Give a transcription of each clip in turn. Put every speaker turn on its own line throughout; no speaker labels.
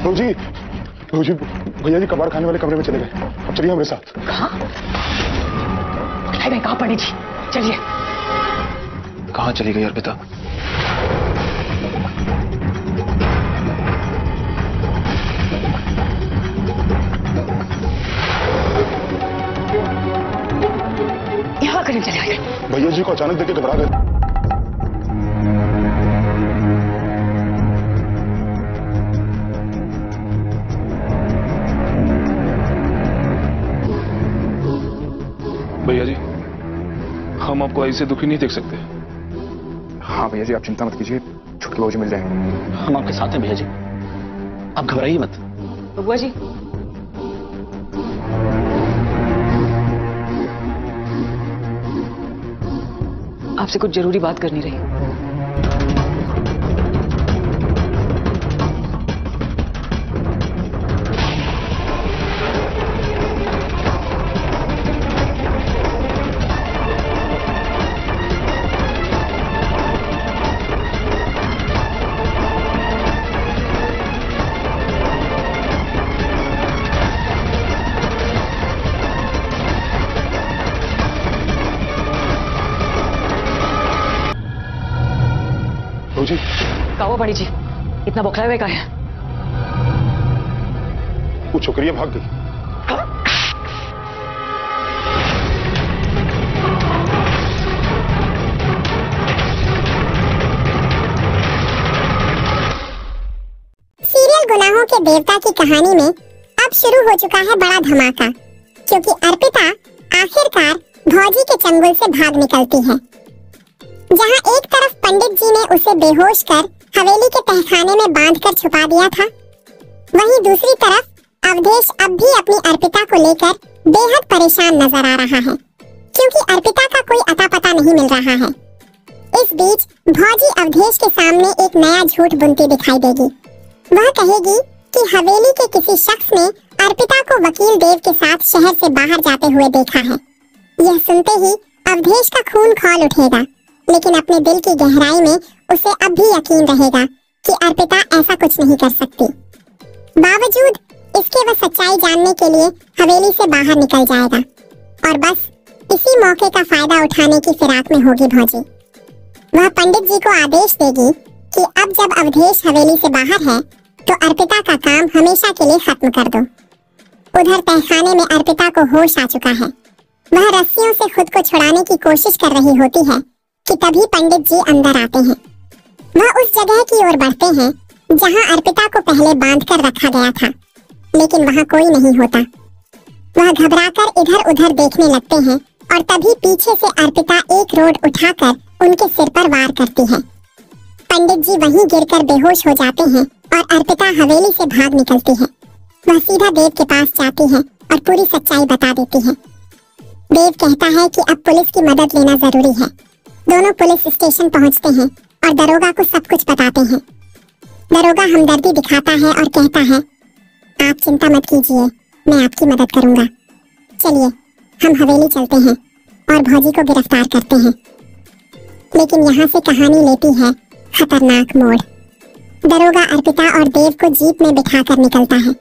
बहू जी भैया जी कबाड़ खाने वाले कमरे में चले गए। अब चलिए हमारे साथ।
कहाँ? कहाँ पंडित जी? चलिए।
कहाँ चली गई अर्पिता?
यहाँ करीब चले आए।
भैया जी को अचानक देख के घबरा गए। भैया जी हम आपको ऐसे दुखी नहीं देख सकते।
हाँ भैया जी आप चिंता मत कीजिए, छुटकी बहू जी मिल जाएंगे।
हम आपके साथ हैं भैया जी, आप घबराइए मत।
बबुआ जी आपसे कुछ जरूरी बात करनी रही।
जी
कावा पंडित जी इतना बौखलाए हुए का है?
वो छोकरियां भाग गई।
सीरियल गुनाहों के देवता की कहानी में अब शुरू हो चुका है बड़ा धमाका, क्योंकि अर्पिता आखिरकार भौजी के चंगुल से भाग निकलती है। जहां एक तरफ पंडित जी ने उसे बेहोश कर हवेली के तहखाने में बांधकर छुपा दिया था, वहीं दूसरी तरफ अवधेश अब भी अपनी अर्पिता को लेकर बेहद परेशान नजर आ रहा है, क्योंकि अर्पिता का कोई अता पता नहीं मिल रहा है। इस बीच भौजी अवधेश के सामने एक नया झूठ बुनती दिखाई देगी। वह कहेगी कि हवेली के किसी शख्स ने अर्पिता को वकील देव के साथ शहर से बाहर जाते हुए देखा है। यह सुनते ही अवधेश का खून खौल उठेगा, लेकिन अपने दिल की गहराई में उसे अब भी यकीन रहेगा कि अर्पिता ऐसा कुछ नहीं कर सकती। बावजूद इसके वह सच्चाई जानने के लिए हवेली से बाहर निकल जाएगा और बस इसी मौके का फायदा उठाने की फिराक में होगी भौजी। वह पंडित जी को आदेश देगी कि अब जब अवधेश हवेली से बाहर है तो अर्पिता का काम हमेशा के लिए खत्म कर दो। उधर तहखाने में अर्पिता को होश आ चुका है। वह रस्सियों से खुद को छुड़ाने की कोशिश कर रही होती है कि तभी पंडित जी अंदर आते हैं। वह उस जगह की ओर बढ़ते हैं जहां अर्पिता को पहले बांधकर रखा गया था, लेकिन वहां कोई नहीं होता। वह घबराकर इधर उधर देखने लगते हैं और तभी पीछे से अर्पिता एक रोड उठाकर उनके सिर पर वार करती है। पंडित जी वहीं गिरकर बेहोश हो जाते हैं और अर्पिता हवेली से भाग निकलती है। वह सीधा देव के पास जाती है और पूरी सच्चाई बता देती है। देव कहता है कि अब पुलिस की मदद लेना जरूरी है। दोनों पुलिस स्टेशन पहुंचते हैं और दरोगा को सब कुछ बताते हैं। दरोगा हमदर्दी दिखाता है और कहता है, आप चिंता मत कीजिए, मैं आपकी मदद करूंगा। चलिए हम हवेली चलते हैं और भौजी को गिरफ्तार करते हैं। लेकिन यहाँ से कहानी लेती है खतरनाक मोड़। दरोगा अर्पिता और देव को जीप में बिठाकर निकलता है,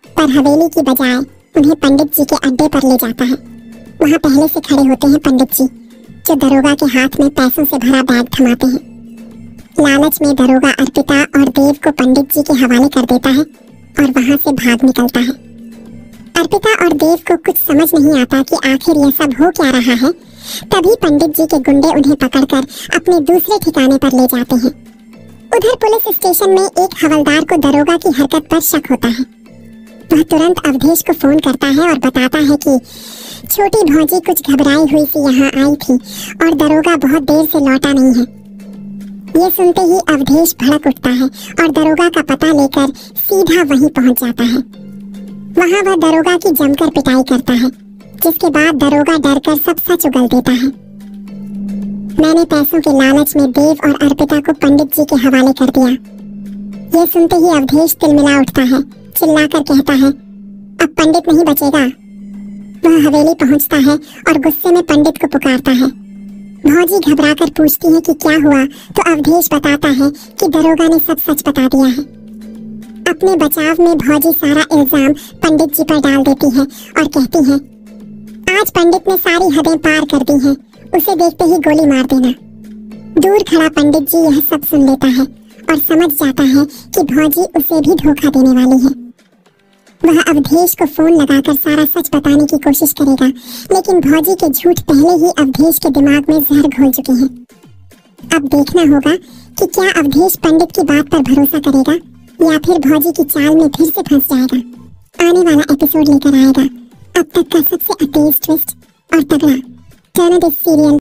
पर हवेली की बजाय उन्हें पंडित जी के अड्डे पर ले जाता है। वहाँ पहले से खड़े होते हैं पंडित जी, जो दरोगा के हाथ में पैसों से भरा बैग थमाते हैं। लालच में दरोगा अर्पिता और देव को पंडित जी के हवाले कर देता है और वहाँ से भाग निकलता है। अर्पिता और देव को कुछ समझ नहीं आता कि आखिर यह सब हो क्या रहा है। तभी पंडित जी के गुंडे उन्हें पकड़कर अपने दूसरे ठिकाने पर ले जाते हैं। उधर पुलिस स्टेशन में एक हवलदार को दरोगा की हरकत पर शक होता है। वह तुरंत अवधेश को फोन करता है और बताता है कि छोटी भौजी कुछ घबराई हुई सी यहाँ आई थी और दरोगा बहुत देर से लौटा नहीं है। ये सुनते ही अवधेश भड़क उठता है और दरोगा का पता लेकर सीधा वहीं पहुंच जाता है। वहाँ वह दरोगा की जमकर पिटाई करता है, जिसके बाद दरोगा डरकर सब सच उगल देता है। मैंने पैसों के लालच में देव और अर्पिता को पंडित जी के हवाले कर दिया। ये सुनते ही अवधेश तिलमिला उठता है, चिल्लाकर कहता है, अब पंडित नहीं बचेगा। वह हवेली पहुंचता है और गुस्से में पंडित को पुकारता है। भौजी घबराकर पूछती है कि क्या हुआ, तो अवधेश बताता है कि दरोगा ने सब सच बता दिया है। अपने बचाव में भौजी सारा इल्जाम पंडित जी पर डाल देती है और कहती है, आज पंडित ने सारी हदें पार कर दी हैं, उसे देखते ही गोली मार देना। दूर खड़ा पंडित जी यह सब सुन लेता है और समझ जाता है कि भौजी उसे भी धोखा देने वाली है। वह अवधेश को फोन लगाकर सारा सच बताने की कोशिश करेगा, लेकिन भौजी के झूठ पहले ही अवधेश के दिमाग में जहर घोल चुके हैं। अब देखना होगा कि क्या अवधेश पंडित की बात पर भरोसा करेगा या फिर भौजी की चाल में फिर से फंस जाएगा। आने वाला एपिसोड लेकर आएगा अब तक का सबसे तेज ट्विस्ट और तगड़ा टर्न ऑफ दिस सीरियल।